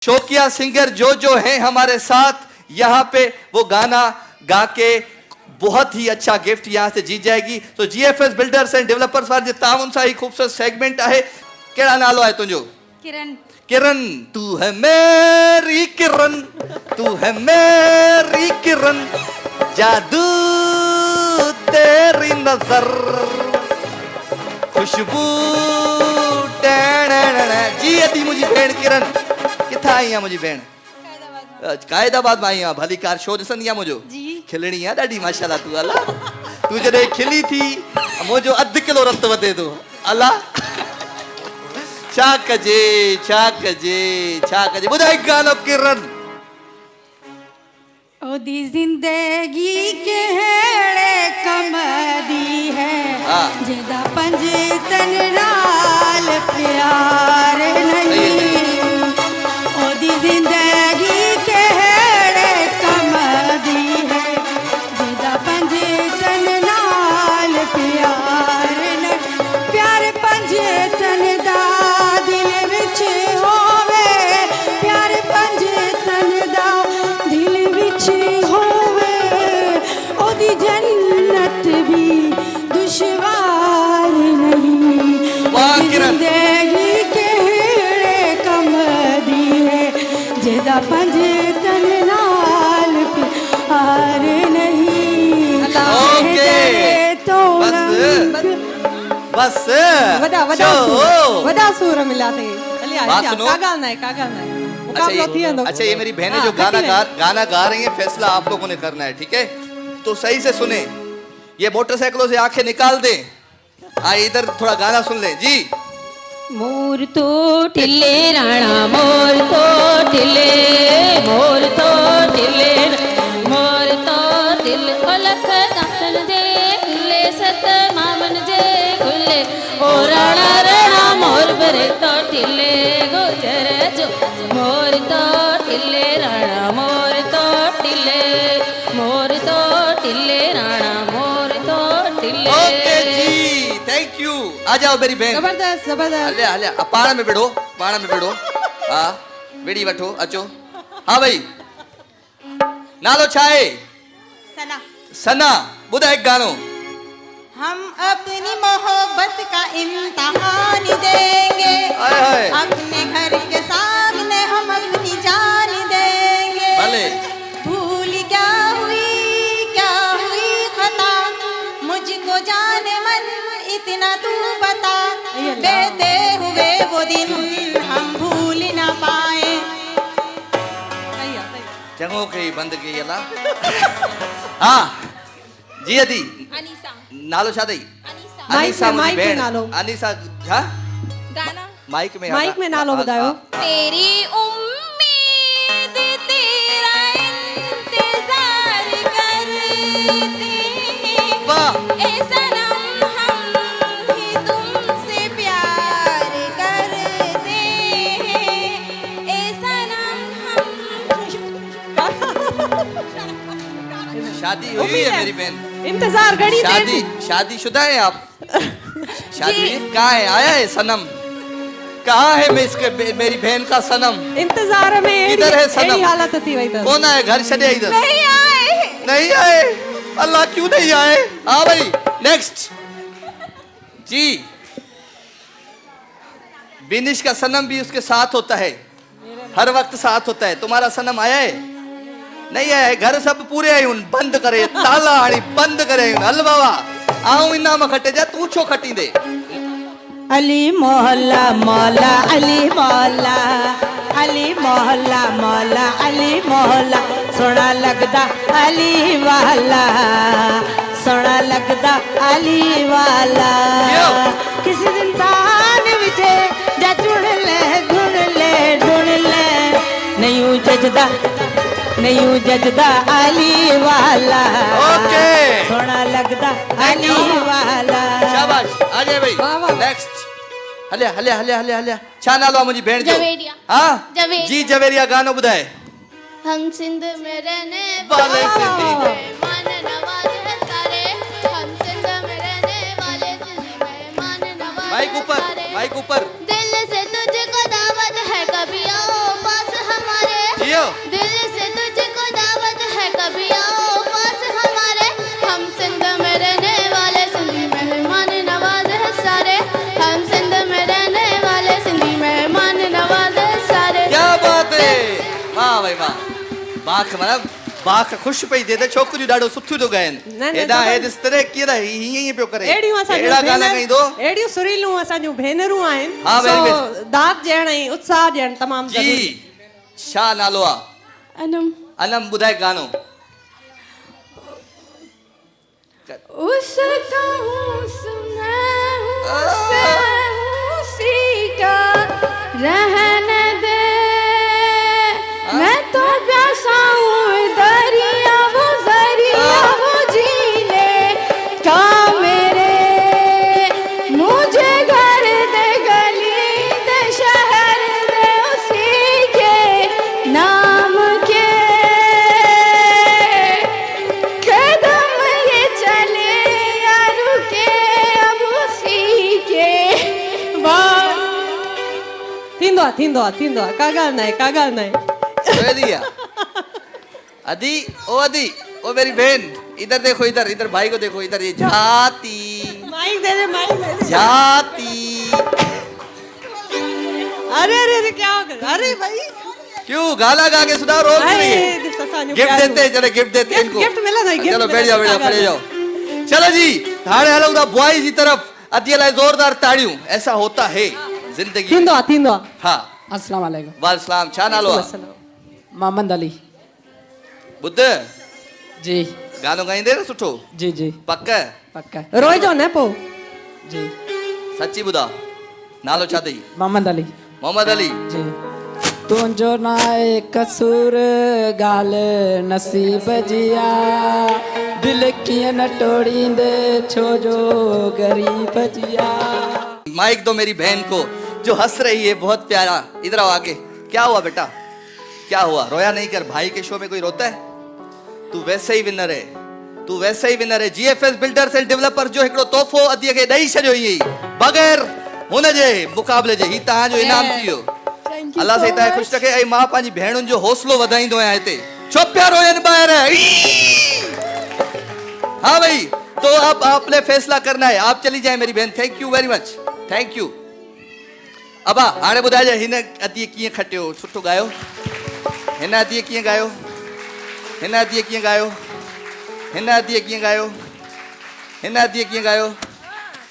शौकिया सिंगर जो हैं हमारे साथ यहाँ पे, वो गाना गा के बहुत ही अच्छा गिफ्ट यहाँ से जीत जाएगी। तो जीएफएस बिल्डर्स एंड डेवलपर्स वाले ताउन सा ही खूबसूरत सेगमेंट है। केड़ा नालो है तुझो? किरण। किरण, तू है मेरी किरण, तू है मेरी किरण, जादू तेरी नजर, खुशबू जी अती मुझी भेण किरण किथा आई है मुझी भेण? कायदाबाद में आई है। भली कार शो ॾिसंदी आहे मुंहिंजो? जी। खिलणी आहे ॾाढी माशाल्लाह। तू अला तू जॾहिं खिली थी मुंहिंजो अधु किलो रत वधे थो। अला छा कजे छा कजे छा कजे ॿुधाए गानो किरण। ओदी जिंदगी केड़े कम दी है जिदा पंज तन नाल प्यार नहीं। ओदी जिंदगी केड़े कम दी है जिदा पंज तन नाल प्यार नहीं। प्यार पंज तन दा दिल विच होवे, प्यार पंज तन दा दिल विच होवे, ओदी जन्नत भी दुश्वार नहीं। जिंदगी केड़े कम दी है जिदा पंज तन नाल प्यार नहीं। तो बस वदा सूर मिला थे। का गाना है अच्छा ये मेरी बहनें जो गाना गा रही हैं, फैसला आप लोगों ने करना है, ठीक है? तो सही से सुने, ये मोटरसाइकिलों से आंखें निकाल दे। इधर थोड़ा गाना सुन ले जी। मोर तो टिल्ले राणा, मोर तो टिल्ले, मोर तो टिल्ले, मोर तो दिल अलख दातन जे खुले, सत मामन जे खुले, ओ राणा राणा मोर बरे तो टिल्ले गुजर जो। मोर तो टिल्ले राणा, मोर तो टिल्ले, मोर तो टिल्ले राणा, मोर तो Tille. Okay ji, thank you. आ जाओ मेरी बहन। जबरदस्त जबरदस्त। हले हले पाण में बेड़ो, पाण में बेड़ो। हाँ बेड़ी वठो अचो। हाँ भाई नालो छा है? सना। सना, ॿुधाए गानो। हम अपनी मोहब्बत का इम्तिहान देंगे, अपने घर के सामने हम अपनी जान देंगे। भले भूल क्या हुई खता, मुझको जाने मन इतना तू बता, देते हुए वो दिन हम भूल ना पाए। चंगो कई बंद कई अला। हाँ जी अदी अनीसा। नालो छा अथई? अनीसा मुंहिंजी भेण। अनीसा छा गाना माइक में नालो ॿुधायो। तेरी उम्मीद तेरा इंतजार करते हैं, वाह ए सनम हम ही तुमसे प्यार करते हैं, ए सनम हम। शादी हुई है मेरी बहन? इंतजार घड़ी शादीशुदा है आप? शादी कहाँ है? आया है सनम? कहाँ है मैं इसके मेरी बहन का सनम? इंतजार में किधर है सनम? यही हालत थी वही तो। कौन आए? घर चले इधर। नहीं आए। नहीं आए? अल्लाह क्यों नहीं आए? हाँ भाई नेक्स्ट जी। बिनिश का सनम भी उसके साथ होता है, हर वक्त साथ होता है। तुम्हारा सनम आया है? नहीं आया है। घर सब पूरे आए उन बंद करे, ताला हाणी बंद करे उन। हल बाबा आऊं इनाम खटे जा, तू छो खटी दे? अली मोहल्ला मौला, अली मोहल्ला, अली मोहल्ला मौला, अली मोहल्ला, सोना लगदा अली वाला, सोना लगदा अली वाला। किसी दिन तान विचे जा ढूंढ ले नहीं जजदा, नहीं जजदा अली वाला। ओके सोना लगदा अली वाला। शाबाश। आ जाए भाई नेक्स्ट। हले हले हले हले हले छा नालो आहे मुंहिंजी भेण जो? जवेरिया। हाँ जवेरिया। जी जवेरिया गानो ॿुधाए। हम सिंध में रहने वाले सिंधी मेहमान नवाज है सारे, हम सिंध में रहने वाले सिंधी मेहमान नवाज माइक ऊपर, सारे। माइक ऊपर। दिल से तुझको दावत है कभी आओ पास हम दिल से तुझको दावत है, कभी आओ पास हमारे। हम सिंध में रहने वाले, सिंधी मेहमान नवाज है सारे। हम सिंध में रहने वाले, सिंधी मेहमान नवाज है सारे। क्या बात है, वाह भाई वाह। बाख मतलब बाख खुश पई दे छोकरियूं ॾाढो सुठियूं थो ॻाइनि। न, हेॾा त हेॾ इस तरह कीअं हीअं ई पियो करे। एड़ियूं असांजूं अहिड़ा गाना ॻाईंदो। एड़ियूं सुरीलियूं असांजूं भेनरूं आहिनि। हा, very सो दाग ॾियण ऐं उत्साह ॾियण तमामु ज़रूरी। जी छा नालो आहे? अनम अनम ॿुधाए गानो। उसका हुस्न है उसी का रहने दे। मैं तो प्यासा हूँ दरिया वो झीले का मेरे। मुझे घर दे गली दे शहर दे उसी के नाम के। कदम ये चले या रुके अब उसी के बाद। थींदो आहे का ॻाल्हि न आहे, का ॻाल्हि न आहे। अदी ओ मेरी बहन, इधर देखो, इधर भाई को देखो, इधर ये जाती माइक दे दे। जाती। अरे क्या हो गया? अरे भाई क्यों गाना गा के सुना रोक रही है? गिफ्ट देते हैं, चलो गिफ्ट देते हैं इनको। गिफ्ट मिला था, गिफ्ट चलो बैठ जाओ, मिला था, बैठ जाओ। चलो जी हाणे हलो था बॉयज की तरफ। अदी लाइ जोरदार ताड़ियूं। ऐसा होता है जिंदगी। थींदो आहे। हाँ अस्सलाम वालेकुम। वालेकुम छा नालो आहे? मोहम्मद अली। बुद्ध जी गानो गाईंदे न सुठो? जी जी पक पक्का रोइजो न पोइ। जी सच्ची ॿुधा नालो छा अथई? मोहम्मद अली। मोहम्मद अली। जी तुंहिंजो नाए कसूर ॻाल्हि नसीब जिया। दिल कीअं न टोड़ींदे छो जो ग़रीब जिया। माइक दो मेरी बहन को जो हंस रही है, बहुत प्यारा। इधर आओ आगे। क्या हुआ बेटा, क्या हुआ? रोया नहीं कर। भाई के शो में कोई रोता है? तू वैसे ही विनर है, तू वैसे ही विनर है। जीएफएस बिल्डर्स एंड डेवलपर्स जो हिकिड़ो तोहफ़ो अदीअ खे ॾेई छॾियो ई बग़ैर हुन जे मुक़ाबले जे। ही तव्हांजो इनाम थी वियो। अल्लाह से तव्हां ख़ुशि रखे। ऐं मां पंहिंजी भेणुनि जो हौसलो वधाईंदो आहियां हिते। छो पिया रोयनि ॿाहिरि? हाँ भाई, तो अब आपने फैसला करना है। आप चली जाए मेरी बहन। Thank you very much, thank you. अबा हाणे ॿुधाइजांइ हिन अदीअ कीअं खटियो? सुठो गायो? हिन अदीअ कीअं गायो? हिन अदीअ कीअं गायो? हिन अदीअ कीअं गायो? हिन अदीअ कीअं गायो?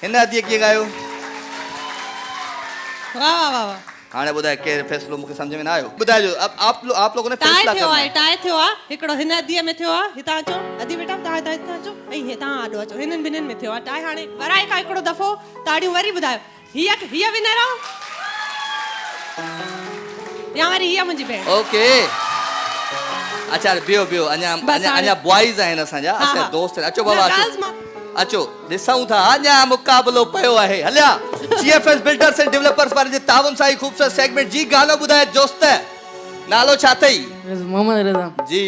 हिन अदीअ कीअं गायो? वाह। हाणे ॿुधाए केरु फैसलो मूंखे सम्झ में न आयो। ॿुधाइजो। अब आप लोगों ने फैसला करना है। टाइ थियो आहे हिकिड़ो हिन अदीअ में थियो आहे। हितां अचो अदी बेटा, तव्हां हितां अचो ऐं हितां आॾो अचो। हिननि ॿिन्हिनि में थियो आहे टाइ। हाणे वराए का हिकिड़ो दफ़ो ताड़ियूं वरी ॿुधायो। हीअ विनर आहे या वरी हीअ मुंहिंजी भेण? ओके अच्छा बियो अञा बॉयज आहिनि असांजा, असांजा दोस्त आहिनि। अचो बाबा अचो ॾिसूं था। अञा मुक़ाबलो पियो आहे। हलिया जीएफएस बिल्डर्स एंड डेवलपर्स वारे जे ताउन सां ख़ूबसूरत सेगमेंट जी। गानो ॿुधाए दोस्त, नालो छा अथई? मोहम्मद रिज़ा जी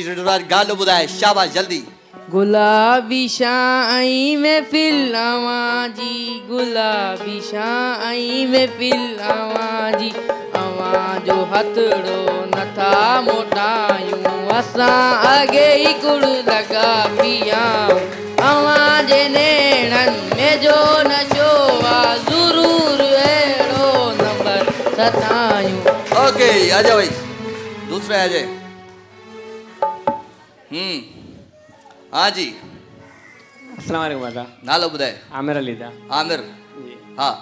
गानो ॿुधाए, शाबाश जल्दी। गुलाबी शाई महफिल आवाजी, गुलाबी शाई महफिल आवाजी। जो हथड़ो नथा मोटायूं, असां अॻे ई गुड़ लॻा पियाऊं। अवां जे नेणनि में जो नशो आहे, ज़रूर अहिड़ो नंबर सतायूं। ओके आजा भाई, दूसरा आ जाए। हाँ जी अस्सलाम वालेकुम दादा। नालो ॿुधाए? आमिर अली दा। आमिर। हाँ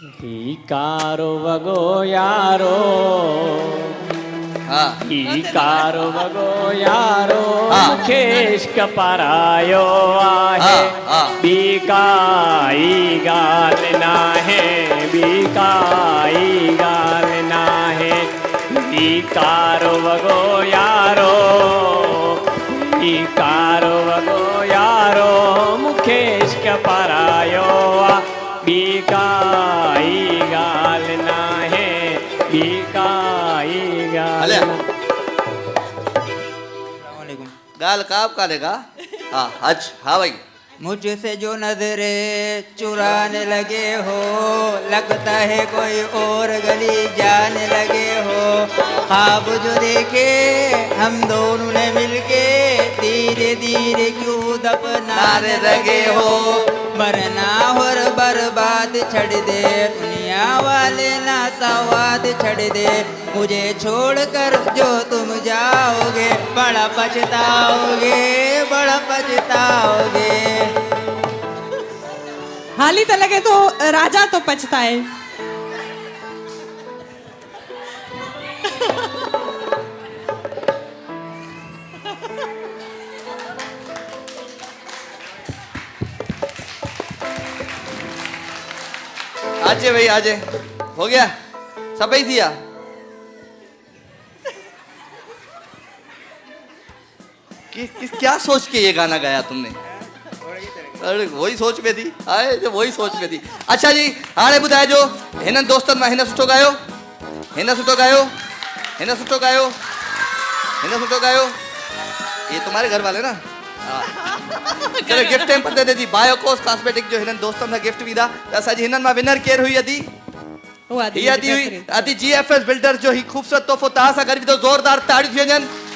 ही कारो वगो यारो, हाँ ही कारो वगो यारो, हाँ। मूंखे इश्क परायो आहे। हाँ। ॿी काई ॻाल्हि नाहे, ॿी काई ॻाल्हि नाहे। ही कारो वगो यारो, ही कारो वगो यारो, मूंखे इश्क परायो आहे। ॿी काई ॻाल्हि नाहे, ॿी काई ॻाल्हि नाहे। गाल काब कालेगा। हाँ हज। हाँ भाई मुझसे जो नजरे चुराने लगे हो, लगता है कोई और गली जाने लगे हो। ख्वाब जो देखे हम दोनों ने मिलके, धीरे धीरे क्यों दफनाने लगे हो। मरना और बर्बाद छड़ दे, दुनिया वाले ना सवाद छड़ दे। मुझे छोड़कर जो तुम जाओगे, बड़ा पछताओगे, बड़ा पछताओगे। हाली तो लगे तो राजा तो पछताए। आजे भाई आजे, हो गया सब ही दिया। क्या सोच के ये गाना गाया तुमने? अरे वही सोच में थी, आए जो वही सोच में थी। अच्छा जी हाणे ॿुधाए जो हिननि दोस्तनि मां हिन सुठो गायो, हिन सुठो गायो, हिन सुठो गायो, हिन सुठो गायो। ये तुम्हारे घर वाले ना? हाँ। चलो गिफ्ट टाइम पर दे दी बायोकोस कॉस्मेटिक जो हिननि दोस्तनि सां गिफ्ट बि दा। त असांजी हिननि मां विनर केर हुई? अदी वो आदि ही अदी हुई। अदी GFS बिल्डर जो ही खूबसूरत तोहफ़ो तव्हां सां गॾु विधो। ज़ोरदार ताड़ियूं थी वञनि।